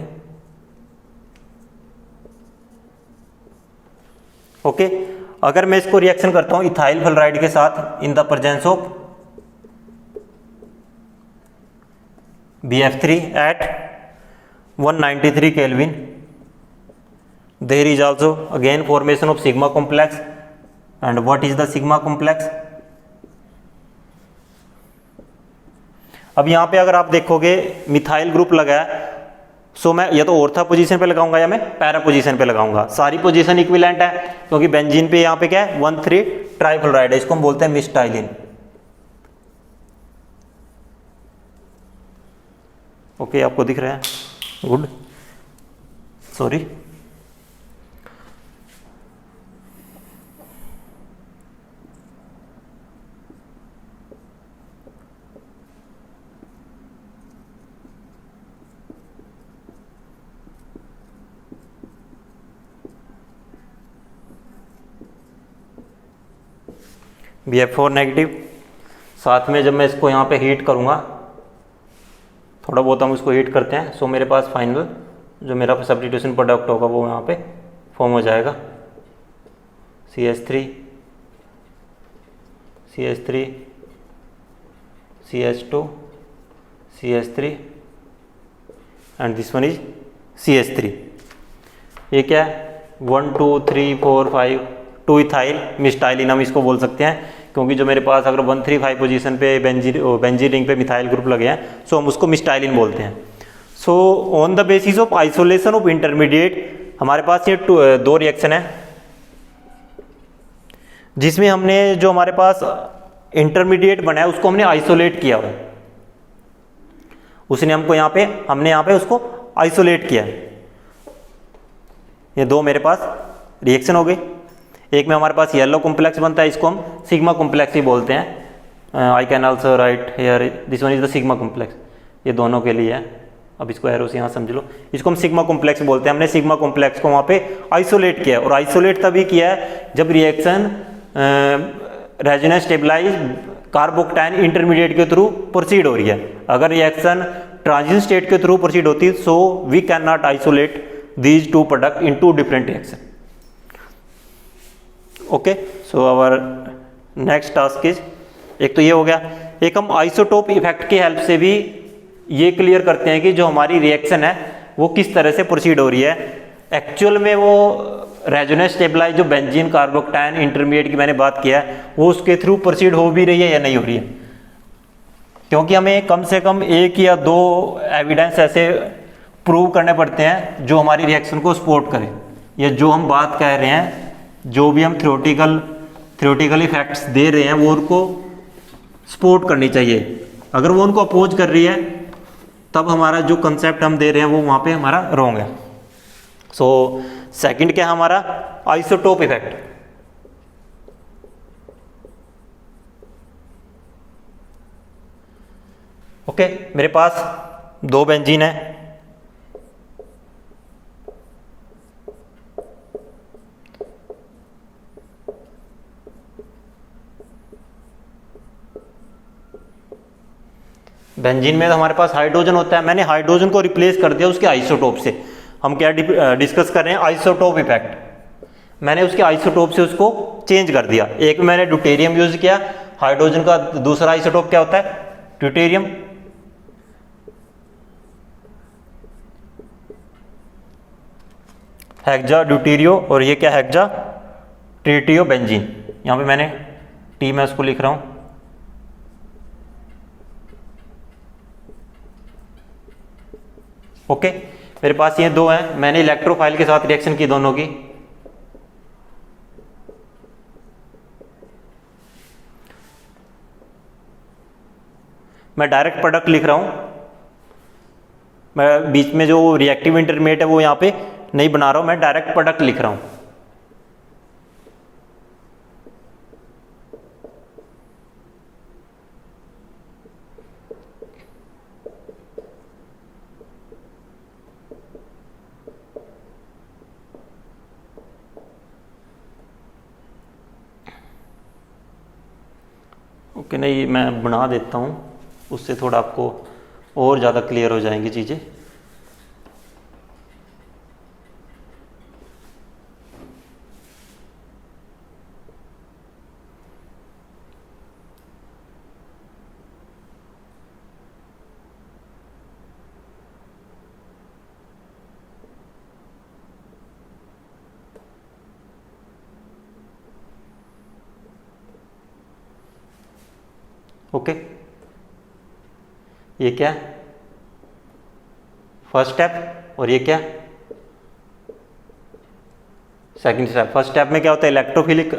ओके। अगर मैं इसको रिएक्शन करता हूं इथाइल फ्लोराइड के साथ in the presence of BF3 at 193 Kelvin, there is also again formation of sigma complex. And what is the sigma complex? अब यहाँ पे अगर आप देखोगे मिथाइल ग्रुप लगा है, सो मैं या तो ऑर्था पोजीशन पे लगाऊंगा या मैं पैरा पोजीशन पे लगाऊंगा। सारी पोजीशन इक्विवेलेंट है क्योंकि बेंजीन पे यहाँ पे क्या है 1,3 ट्राइफ्लोराइड है, इसको हम बोलते हैं मिस्टाइलिन। ओके, आपको दिख रहा है, गुड, सॉरी। BF4 नेगेटिव, साथ में जब मैं इसको यहाँ पे हीट करूँगा, थोड़ा बहुत हम इसको हीट करते हैं, सो मेरे पास फाइनल जो मेरा सब्स्टिट्यूशन प्रोडक्ट होगा वो यहाँ पे फॉर्म हो जाएगा CH3 CH3 CH2 CH3 and this one is CH3। ये क्या है 1 2 3 4 5 2 इथाइल मिस्टाइलिन हम इसको बोल सकते हैं, क्योंकि जो मेरे पास अगर 135 पोजीशन पे बेंजीन रिंग पे मिथाइल ग्रुप लगे हैं सो हम उसको मिस्टाइलिन बोलते हैं। So on the basis of isolation of intermediate हमारे पास ये दो रिएक्शन है जिसमें हमने जो हमारे पास इंटरमीडिएट बना है उसको हमने आइसोलेट किया हुआ है, उसने हमको हमने यहाँ पे उसको आइसोलेट किया है। ये दो मेरे पास रिएक्शन हो गई। एक में हमारे पास येलो कॉम्प्लेक्स बनता है, इसको हम सिग्मा कॉम्प्लेक्स ही बोलते हैं। I can also right here this one is the sigma complex, ये दोनों के लिए है। अब इसको एरो से यहाँ समझ लो, इसको हम सिग्मा कॉम्प्लेक्स बोलते हैं। हमने सिग्मा कॉम्प्लेक्स को वहाँ पे आइसोलेट किया, और आइसोलेट तभी किया है जब reaction resonance stabilise carbocation intermediate के थ्रू प्रोसीड हो रही है। अगर रिएक्शन ट्रांजिशन स्टेट के थ्रू प्रोसीड होती है so we can not isolate these two product in two different reaction. Okay, so our next task is, एक तो ये हो गया, एक हम आइसोटोप इफेक्ट की हेल्प से भी ये क्लियर करते हैं कि जो हमारी रिएक्शन है वो किस तरह से प्रोसीड हो रही है। एक्चुअल में वो रेजोनेंस स्टेबलाइज जो बेंजीन कार्बोक्टाइन इंटरमीडिएट की मैंने बात किया है वो उसके थ्रू प्रोसीड हो भी रही है या नहीं हो रही है, क्योंकि हमें कम से कम एक या दो एविडेंस ऐसे प्रूव करने पड़ते हैं जो हमारी रिएक्शन को सपोर्ट करें, या जो हम बात कह रहे हैं, जो भी हम थ्योरेटिकल इफेक्ट्स दे रहे हैं वो उनको सपोर्ट करनी चाहिए। अगर वो उनको अपोज कर रही है तब हमारा जो कंसेप्ट हम दे रहे हैं वो वहाँ पे हमारा रॉन्ग है। सो सेकंड क्या है हमारा, आइसोटोप इफेक्ट। ओके, मेरे पास दो बेंजीन है, बेंजीन में तो हमारे पास हाइड्रोजन होता है, मैंने हाइड्रोजन को रिप्लेस कर दिया उसके आइसोटोप से। हम क्या डिस्कस कर रहे हैं, आइसोटोप इफेक्ट। मैंने उसके आइसोटोप से उसको चेंज कर दिया। एक में मैंने ड्यूटेरियम यूज किया, हाइड्रोजन का दूसरा आइसोटोप क्या होता है, ड्यूटेरियम। हेक्सा ड्यूटेरियो, और ये क्या हेक्सा ट्रिटियो बेंजीन। यहाँ पे मैंने टी मैं उसको लिख रहा हूँ। ओके, मेरे पास ये दो हैं, मैंने इलेक्ट्रोफाइल के साथ रिएक्शन की दोनों की। मैं डायरेक्ट प्रोडक्ट लिख रहा हूं, मैं बीच में जो रिएक्टिव इंटरमीडिएट है वो यहां पे नहीं बना रहा हूं, मैं डायरेक्ट प्रोडक्ट लिख रहा हूं। ओके, नहीं मैं बना देता हूं, उससे थोड़ा आपको और ज़्यादा क्लियर हो जाएंगी चीज़ें। ओके, ये क्या है, फर्स्ट स्टेप, और ये क्या, सेकंड स्टेप। फर्स्ट स्टेप में क्या होता है,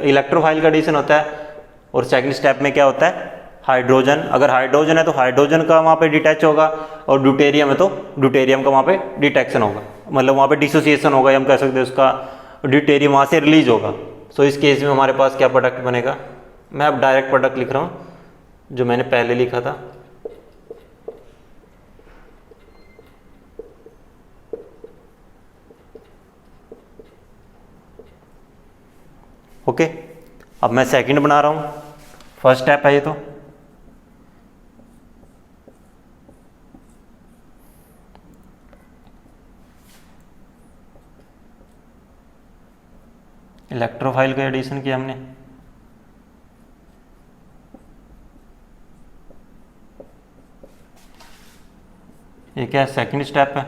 इलेक्ट्रोफाइल का एडिशन होता है, और सेकंड स्टेप में क्या होता है, हाइड्रोजन। अगर हाइड्रोजन है तो हाइड्रोजन का वहाँ पे डिटैच होगा, और ड्यूटेरियम है तो ड्यूटेरियम का वहाँ पे डिटेक्शन होगा, मतलब वहाँ पे डिसोसिएशन होगा, हम कह सकते हैं उसका, ड्यूटेरियम वहाँ से रिलीज होगा। सो इस केस में हमारे पास क्या प्रोडक्ट बनेगा, मैं अब डायरेक्ट प्रोडक्ट लिख रहा हूँ जो मैंने पहले लिखा था। ओके, अब मैं सेकंड बना रहा हूं, फर्स्ट स्टेप है ये तो। इलेक्ट्रोफाइल का एडिशन किया हमने, ये क्या है, सेकंड स्टेप है।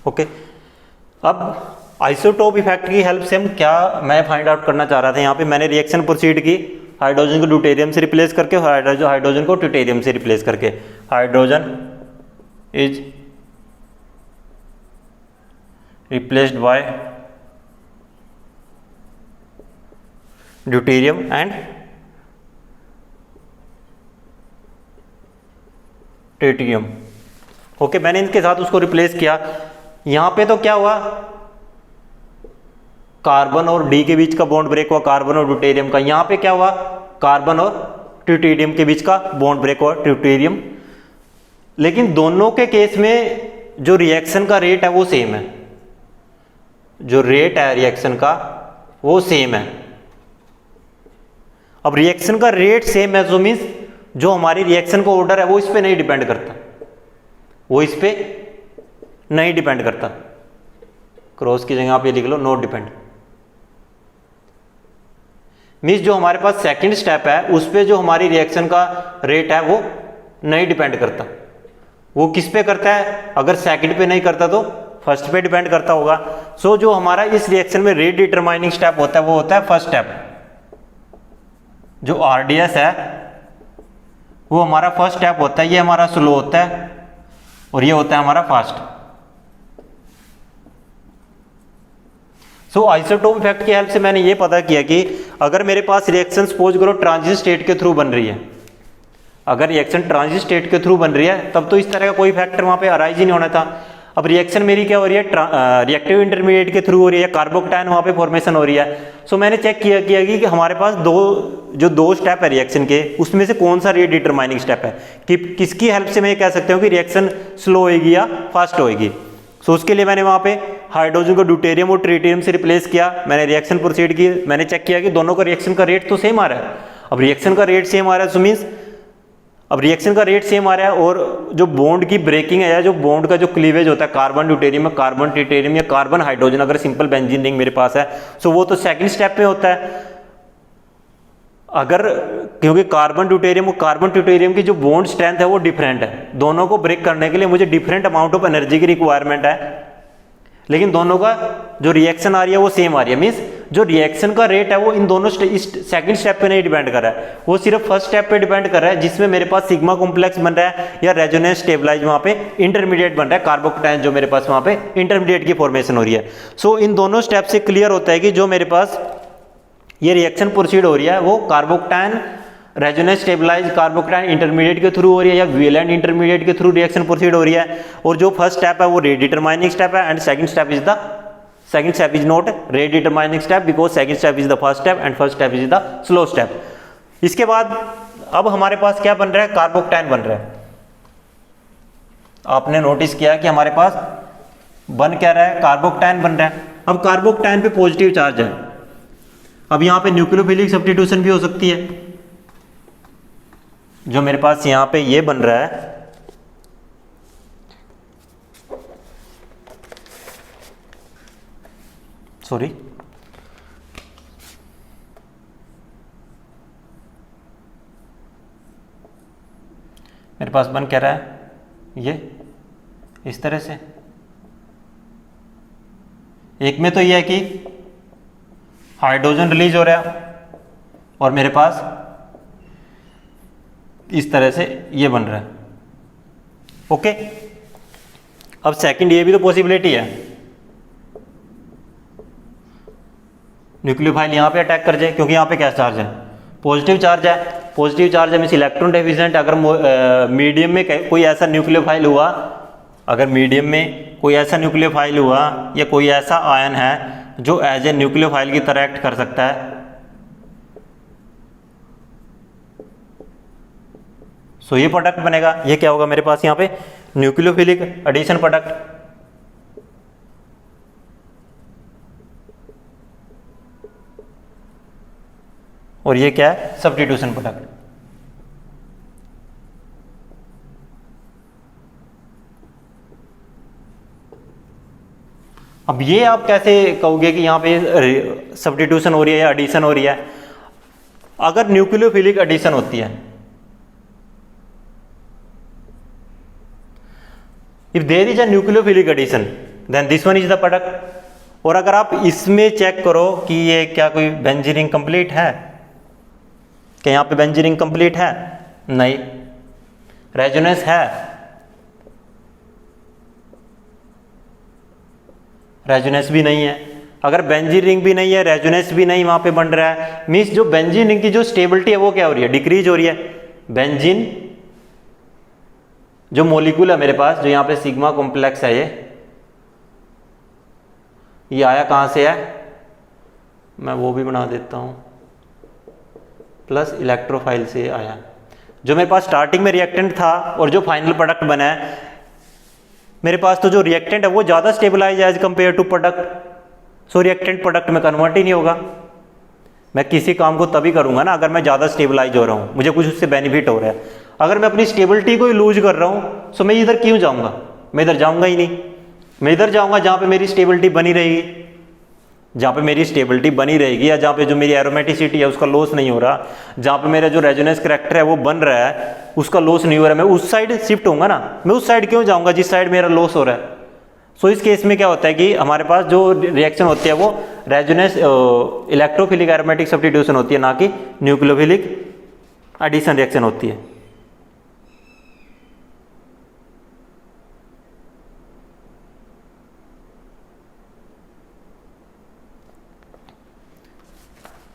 ओके, अब आइसोटोप इफेक्ट की हेल्प से हम क्या मैं फाइंड आउट करना चाह रहा था, यहाँ पे मैंने रिएक्शन प्रोसीड की, हाइड्रोजन को ड्यूटेरियम से रिप्लेस करके, हाइड्रोजन को ट्यूटेरियम से रिप्लेस करके। Hydrogen is replaced by deuterium and tritium. Okay, मैंने इनके साथ उसको रिप्लेस किया। यहां पे तो क्या हुआ, कार्बन और डी के बीच का बॉन्ड ब्रेक हुआ, कार्बन और ड्यूटेरियम का। यहां पे क्या हुआ, कार्बन और ट्यूटेरियम के बीच का बॉन्ड ब्रेक हुआ, ट्यूटेरियम। लेकिन दोनों के केस में जो रिएक्शन का रेट है वो सेम है, जो रेट है रिएक्शन का वो सेम है। अब रिएक्शन का रेट सेम है, तो मीन्स जो हमारी रिएक्शन का ऑर्डर है वो इस पे नहीं डिपेंड करता, वो इस पे नहीं डिपेंड करता। क्रॉस की जगह आप ये लिख लो, नॉट डिपेंड। मीन्स जो हमारे पास सेकंड स्टेप है उस पे जो हमारी रिएक्शन का रेट है वो नहीं डिपेंड करता। वो किस पे करता है, अगर सेकंड पे नहीं करता तो फर्स्ट पे डिपेंड करता होगा। सो जो हमारा इस रिएक्शन में रेट डिटरमाइनिंग स्टेप होता है वो होता है फर्स्ट स्टेप। जो आरडीएस है वो हमारा फर्स्ट स्टेप होता है, ये हमारा स्लो होता है और ये होता है हमारा फास्ट। सो आइसोटोप इफेक्ट की हेल्प से मैंने ये पता किया कि अगर मेरे पास रिएक्शन सपोज करो ट्रांजिट स्टेट के थ्रू बन रही है, अगर रिएक्शन ट्रांजिट स्टेट के थ्रू बन रही है तब तो इस तरह का कोई फैक्टर वहां पे अराइज ही नहीं होना था। अब रिएक्शन मेरी क्या हो रही है, रिएक्टिव इंटरमीडिएट के थ्रू हो रही है, कार्बोकटायन वहां पे फॉर्मेशन हो रही है। सो मैंने चेक किया कि हमारे पास दो स्टेप है रिएक्शन के, उसमें से कौन सा रेट डिटरमाइनिंग स्टेप है, कि किसकी हेल्प से मैं ये कह सकता हूँ कि रिएक्शन स्लो होगी या फास्ट होगी। सो उसके लिए मैंने वहां पे हाइड्रोजन को ड्यूटेरियम और ट्रिटियम से रिप्लेस किया, मैंने रिएक्शन प्रोसीड की, मैंने चेक किया कि दोनों का रिएक्शन का रेट तो सेम आ रहा है। अब रिएक्शन का रेट सेम आ रहा है, सो मीन्स अब रिएक्शन का रेट सेम आ रहा है और जो बॉन्ड की ब्रेकिंग है या जो बॉन्ड का जो क्लीवेज होता है कार्बन ड्यूटेरियम में कार्बन ट्रिटेरियम या कार्बन हाइड्रोजन, अगर सिंपल बेंजीन रिंग मेरे पास है सो वो तो सेकंड स्टेप पे होता है। अगर क्योंकि कार्बन ड्यूटेरियम और कार्बन ट्रिटेरियम की जो बॉन्ड स्ट्रेंथ है वो डिफरेंट है, दोनों को ब्रेक करने के लिए मुझे डिफरेंट अमाउंट ऑफ एनर्जी की रिक्वायरमेंट है, लेकिन दोनों का जो रिएक्शन आ रही है वो सेम आ रही है। मीन्स जो रिएक्शन का रेट है वो इन दोनों सेकंड स्टेप पे नहीं डिपेंड कर रहा है, वो सिर्फ फर्स्ट स्टेप पे डिपेंड कर रहा है जिसमें मेरे पास सिग्मा कॉम्प्लेक्स बन रहा है या रेजोनेंस स्टेबलाइज वहां पे इंटरमीडिएट बन रहा है, कार्बोकटायन जो मेरे पास वहां पे इंटरमीडिएट की फॉर्मेशन हो रही है। सो इन दोनों स्टेप से क्लियर होता है कि जो मेरे पास ये रिएक्शन प्रोसीड हो रही है वो carbocation resonance stabilise carbocation intermediate के थ्रू हो रही है या वेलेंट इंटरमीडिएट के थ्रू रिएक्शन प्रोसीड हो रही है। और जो फर्स्ट स्टेप है वो रेट डिटरमाइनिंग स्टेप है and second step is not rate determining step because second step is the first step and first step is the slow step. इसके बाद अब हमारे पास क्या बन रहा है, कार्बोकटायन बन रहा है। आपने नोटिस किया कि हमारे पास बन क्या रहा है, कार्बोकटायन बन रहा है। अब कार्बोकटायन पे पॉजिटिव चार्ज है, अब यहां पे न्यूक्लियोफिलिक सब्स्टिट्यूशन भी हो सकती है। जो मेरे पास यहां पे ये बन रहा है सॉरी मेरे पास बन क्या रहा है ये इस तरह से। एक में तो ये है कि हाइड्रोजन रिलीज हो रहा है और मेरे पास इस तरह से ये बन रहा है। ओके, अब सेकंड ये भी तो पॉसिबिलिटी है, न्यूक्लियोफाइल यहां पे अटैक कर जाए क्योंकि यहां पे क्या चार्ज है, पॉजिटिव चार्ज है। पॉजिटिव चार्ज है मींस इलेक्ट्रॉन डेफिशिएंट। अगर मीडियम में कोई ऐसा न्यूक्लियोफाइल हुआ, अगर मीडियम में कोई ऐसा न्यूक्लियोफाइल हुआ या कोई ऐसा आयन है जो एज ए न्यूक्लियोफाइल की तरह एक्ट कर सकता है, सो ये प्रोडक्ट बनेगा। ये क्या होगा मेरे पास यहाँ पे, न्यूक्लियोफिलिक एडिशन प्रोडक्ट। और ये क्या है, सब्स्टिट्यूशन प्रोडक्ट। अब ये आप कैसे कहोगे कि यहां पे सब्स्टिट्यूशन हो रही है या एडिशन हो रही है। अगर न्यूक्लियोफिलिक एडिशन होती है, if there is a nucleophilic addition then this one is the product. और अगर आप इसमें चेक करो कि ये क्या कोई बेंजीन रिंग कंप्लीट है, क्या यहां पे बेंजीन रिंग कंप्लीट है, नहीं। रेजोनेंस है, रेजोनेंस भी नहीं है। अगर बेंजीन रिंग भी नहीं है, रेजोनेंस भी नहीं वहां पे बन रहा है, मींस जो बेंजीन रिंग की जो स्टेबिलिटी है वो क्या हो रही है, डिक्रीज हो रही है। बेंजीन जो मॉलिक्यूल है मेरे पास, जो यहां पे सिग्मा कॉम्प्लेक्स है, ये आया कहां से है, मैं वो भी बना देता हूं, प्लस इलेक्ट्रोफाइल से आया। जो मेरे पास स्टार्टिंग में रिएक्टेंट था और जो फाइनल प्रोडक्ट बना है मेरे पास, तो जो रिएक्टेंट है वो ज़्यादा stabilise as compare to product, so reactant product में कन्वर्ट ही नहीं होगा। मैं किसी काम को तभी करूंगा ना अगर मैं ज़्यादा स्टेबलाइज हो रहा हूँ, मुझे कुछ उससे बेनिफिट हो रहा है। अगर मैं अपनी स्टेबिलिटी को ही लूज कर रहा हूँ सो मैं इधर क्यों जाऊँगा, मैं इधर जाऊँगा ही नहीं। मैं इधर जाऊँगा जहाँ पे मेरी स्टेबिलिटी बनी रहेगी, जहाँ पे मेरी स्टेबिलिटी बनी रहेगी या जहाँ पे जो मेरी एरोमेटिसिटी है उसका लॉस नहीं हो रहा, जहाँ पे मेरा जो रेजोनेंस करैक्टर है वो बन रहा है उसका लॉस नहीं हो रहा है, मैं उस साइड शिफ्ट होऊंगा ना। मैं उस साइड क्यों जाऊँगा जिस साइड मेरा लॉस हो रहा है। सो इस केस में क्या होता है कि हमारे पास जो रिएक्शन होती है वो रेजोनेंस इलेक्ट्रोफिलिक एरोमेटिक सब्स्टिट्यूशन होती है, ना कि न्यूक्लियोफिलिक एडिशन रिएक्शन होती है।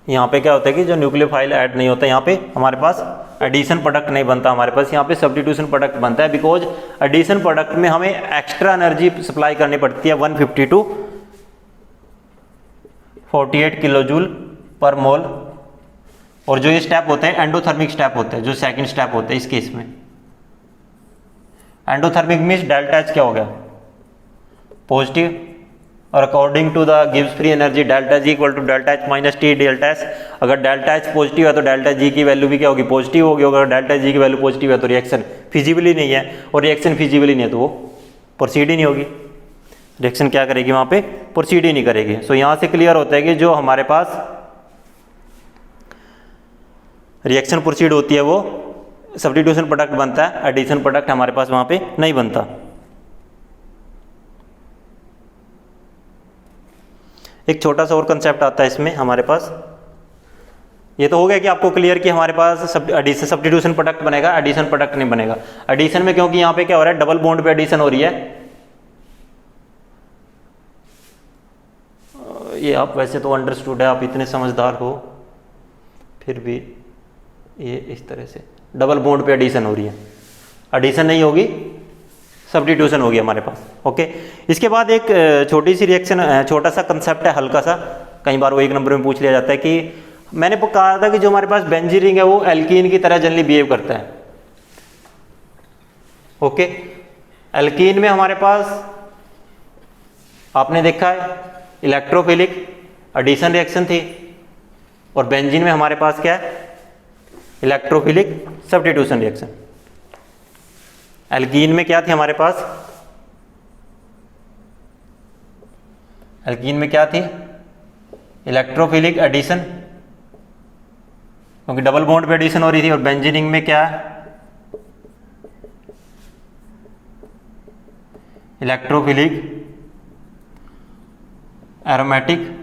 यहाँ पे क्या होता है कि जो न्यूक्लियोफाइल ऐड नहीं होता, यहाँ पे हमारे पास एडिशन प्रोडक्ट नहीं बनता, हमारे पास यहाँ पे सब्स्टिट्यूशन प्रोडक्ट बनता है। बिकॉज एडिशन प्रोडक्ट में हमें एक्स्ट्रा एनर्जी सप्लाई करनी पड़ती है 150 to 48 किलोजूल पर मोल। और जो ये स्टेप होते हैं एंडोथर्मिक स्टेप होते हैं, जो सेकंड स्टेप होते हैं इस केस में। एंडोथर्मिक मीन्स डेल्टा एच क्या हो गया, पॉजिटिव, और अकॉर्डिंग टू द गिव्स free energy delta G equal to delta H minus T delta S. अगर डेल्टा एच पॉजिटिव है तो डेल्टा जी की वैल्यू भी क्या होगी, पॉजिटिव होगी। अगर डेल्टा जी की वैल्यू पॉजिटिव है तो रिएक्शन फिजिबल ही नहीं है, और रिएक्शन फिजिबल ही नहीं है तो वो प्रोसीड ही नहीं होगी। रिएक्शन क्या करेगी वहाँ पे, प्रोसीड ही नहीं करेगी। सो यहाँ से क्लियर होता है कि जो हमारे पास रिएक्शन प्रोसीड होती है वो सब्स्टिट्यूशन प्रोडक्ट बनता है, एडिशन प्रोडक्ट हमारे पास वहाँ पे नहीं बनता। एक छोटा सा और कंसेप्ट आता है इसमें हमारे पास। ये तो हो गया कि आपको क्लियर कि हमारे पास सब्स्टिट्यूशन प्रोडक्ट बनेगा, एडिशन प्रोडक्ट नहीं बनेगा। एडिशन में क्योंकि यहाँ पे क्या हो रहा है, डबल बॉन्ड पे एडिशन हो रही है। ये आप वैसे तो अंडरस्टूड है, आप इतने समझदार हो, फिर भी ये इस तरह से डबल बॉन्ड पे एडिशन हो रही है, एडिशन नहीं होगी, सब्स्टिट्यूशन होगी हमारे पास। ओके, इसके बाद एक छोटी सी रिएक्शन, छोटा सा कंसेप्ट है, हल्का सा, कई बार वो 1 नंबर में पूछ लिया जाता है कि मैंने कहा था कि जो हमारे पास बेंजीन रिंग है वो एल्कीन की तरह जनरली बिहेव करता है। ओके, एल्कीन में हमारे पास आपने देखा है इलेक्ट्रोफिलिक एडिशन रिएक्शन थी, और बेंजीन में हमारे पास क्या है, इलेक्ट्रोफिलिक सब्स्टिट्यूशन रिएक्शन। एल्कीन में क्या थी हमारे पास, एल्कीन में क्या थी, इलेक्ट्रोफिलिक एडिशन, क्योंकि डबल बॉन्ड पे एडिशन हो रही थी। और बेंजीन में क्या है, इलेक्ट्रोफिलिक एरोमेटिक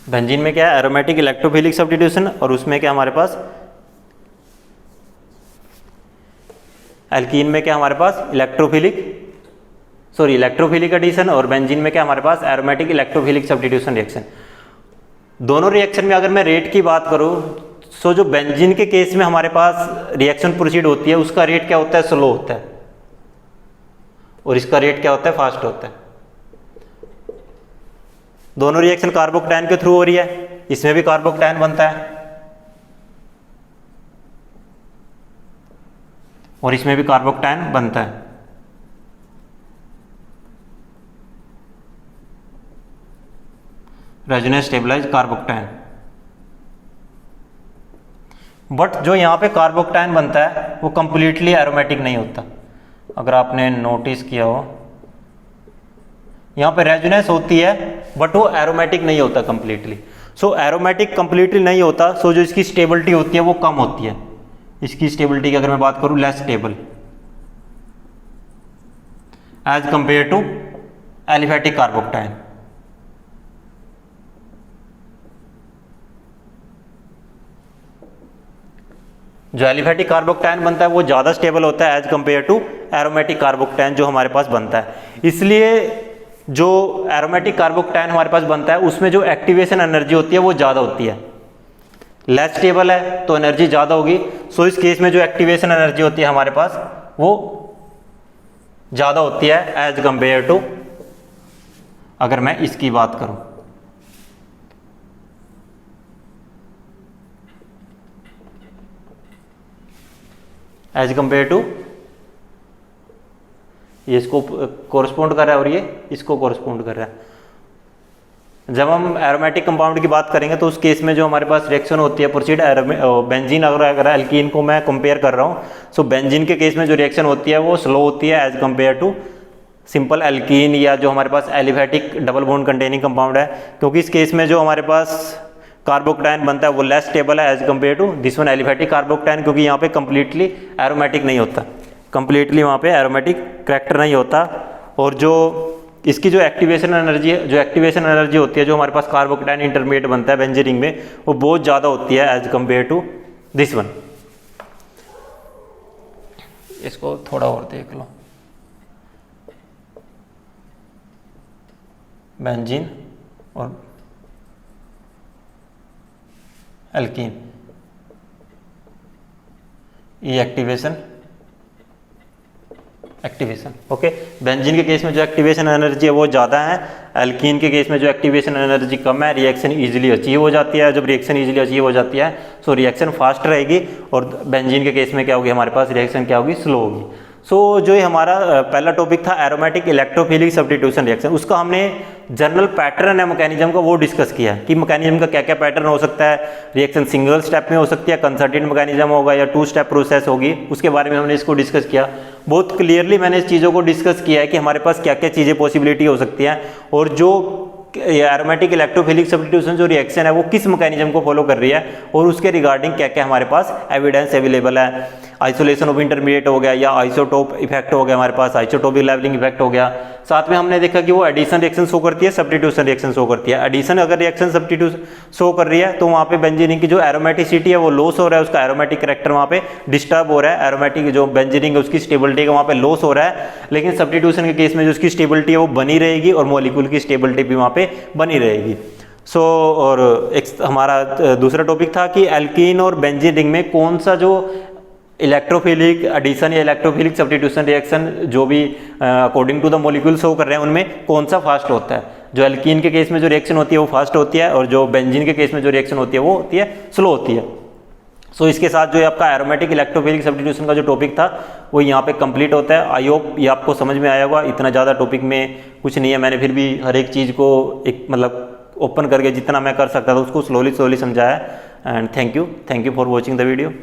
बेंजीन में क्या है, एरोमेटिक इलेक्ट्रोफिलिक सब्स्टिट्यूशन, और उसमें क्या हमारे पास, एल्कीन में क्या हमारे पास इलेक्ट्रोफिलिक एडिशन, और बेंजीन में क्या हमारे पास एरोमेटिक इलेक्ट्रोफिलिक सब्स्टिट्यूशन रिएक्शन। दोनों रिएक्शन में अगर मैं रेट की बात करूं, सो जो बेंजीन के केस में हमारे पास रिएक्शन प्रोसीड होती है उसका रेट क्या होता है, स्लो होता है, और इसका रेट क्या होता है, फास्ट होता है। दोनों रिएक्शन कार्बोकैटायन के थ्रू हो रही है, इसमें भी कार्बोकैटायन बनता है और इसमें भी कार्बोकैटायन बनता है। Resonance stabilise carbocation. बट जो यहाँ पे कार्बोकैटायन बनता है वो कंप्लीटली एरोमेटिक नहीं होता। अगर आपने नोटिस किया हो, यहाँ पे रेजोनेंस होती है बट वो एरोमेटिक नहीं होता कंप्लीटली। सो एरोमेटिक कंप्लीटली नहीं होता, सो जो इसकी स्टेबिलिटी होती है वो कम होती है। इसकी स्टेबिलिटी की अगर मैं बात करूं, less stable as compare to aliphatic carbocation. जो एलिफेटिक कार्बोकैटायन बनता है वो ज़्यादा स्टेबल होता है as compare to aromatic carbocation जो हमारे पास बनता है। इसलिए जो एरोमेटिक कार्बोकैटायन हमारे पास बनता है उसमें जो एक्टिवेशन एनर्जी होती है वो ज़्यादा होती है। लेस स्टेबल है तो एनर्जी ज़्यादा होगी। सो इस केस में जो एक्टिवेशन एनर्जी होती है हमारे पास वो ज़्यादा होती है एज कंपेयर टू, अगर मैं इसकी बात करूं, एज कंपेयर टू, ये इसको कोरस्पोंड कर रहा है और ये इसको कोरस्पोंड कर रहा है। जब हम एरोमेटिक कंपाउंड की बात करेंगे तो उस केस में जो हमारे पास रिएक्शन होती है प्रोसीड बेंजीन, अगर एल्कीन को मैं कंपेयर कर रहा हूँ, सो बेंजीन के केस में जो रिएक्शन होती है वो स्लो होती है as compare to simple alkene या जो हमारे पास aliphatic double bond containing compound है, क्योंकि इस केस में जो हमारे पास कार्बोकैटायन बनता है वो लेस स्टेबल है as compare to this one aliphatic carbocation, क्योंकि यहाँ पे कंप्लीटली एरोमेटिक नहीं होता, कंप्लीटली वहाँ पे एरोमेटिक करैक्टर नहीं होता। और जो इसकी जो एक्टिवेशन एनर्जी होती है जो हमारे पास कार्बोकैटायन इंटरमीडिएट बनता है बेंजीन रिंग में, वो बहुत ज़्यादा होती है as compare to this one. इसको थोड़ा और देख लो, बेंजीन और एल्कीन, ये एक्टिवेशन ओके। बेंजीन के केस में जो एक्टिवेशन एनर्जी है वो ज़्यादा है, एल्कीन के केस में जो एक्टिवेशन एनर्जी कम है, रिएक्शन इजीली अचीव हो जाती है। जब रिएक्शन इजीली अचीव हो जाती है सो रिएक्शन फास्ट रहेगी, और बेंजीन के केस में क्या होगी, हमारे पास रिएक्शन क्या होगी, स्लो होगी। सो जो ये हमारा पहला टॉपिक था एरोमेटिक इलेक्ट्रोफिलिक सब्स्टिट्यूशन रिएक्शन, उसका हमने जनरल पैटर्न है मैकेनिज्म का वो डिस्कस किया कि मैकेनिज्म का क्या क्या पैटर्न हो सकता है, रिएक्शन सिंगल स्टेप में हो सकती है, कंसर्टेड मैकेनिज्म होगा या 2 स्टेप प्रोसेस होगी, उसके बारे में हमने इसको डिस्कस किया। बहुत क्लियरली मैंने इस चीज़ों को डिस्कस किया है कि हमारे पास क्या क्या चीज़ें पॉसिबिलिटी हो सकती हैं और जो एरोमेटिक इलेक्ट्रोफिलिक सब्स्टिट्यूशन जो रिएक्शन है वो किस मैकेनिज्म को फॉलो कर रही है और उसके रिगार्डिंग क्या क्या हमारे पास एविडेंस अवेलेबल है। आइसोलेशन ऑफ इंटरमीडिएट हो गया या आइसोटोप इफेक्ट हो गया, हमारे पास आइसोटोपिक लेवलिंग इफेक्ट हो गया। साथ में हमने देखा कि वो एडिशन रिएक्शन शो करती है, सब्स्टिट्यूशन रिएक्शन शो करती है। एडिशन अगर रिएक्शन सब्स्टिट्यूशन शो कर रही है तो वहाँ पे बेंजीन की जो एरोमेटिसिटी है वो लॉस हो रहा है, उसका एरोमेटिक कैरेक्टर वहाँ पे डिस्टर्ब हो रहा है, एरोमेटिक जो बेंजीन है उसकी स्टेबिलिटी का वहाँ पे लॉस हो रहा है। लेकिन सब्स्टिट्यूशन के केस में जो उसकी स्टेबिलिटी है वो बनी रहेगी और मॉलिक्यूल की स्टेबिलिटी भी वहाँ पे बनी रहेगी। और एक हमारा दूसरा टॉपिक था कि एल्कीन और बेंजीन रिंग में कौन सा जो इलेक्ट्रोफिलिक एडिशन या इलेक्ट्रोफिलिक सब्स्टिट्यूशन रिएक्शन जो भी according to the molecule show कर रहे हैं उनमें कौन सा फास्ट होता है। जो एल्कीन के केस में जो रिएक्शन होती है वो फास्ट होती है और जो बेंजीन के केस में जो रिएक्शन होती है वो होती है स्लो होती है। सो इसके साथ जो आपका एरोमेटिक इलेक्ट्रोफिलिक सब्स्टिट्यूशन का जो टॉपिक था वो यहाँ पे कंप्लीट होता है। आई होप ये आपको समझ में आया होगा। इतना ज़्यादा टॉपिक में कुछ नहीं है, मैंने फिर भी हर एक चीज़ को एक मतलब ओपन करके जितना मैं कर सकता था उसको स्लोली समझाया। And thank you for watching the video.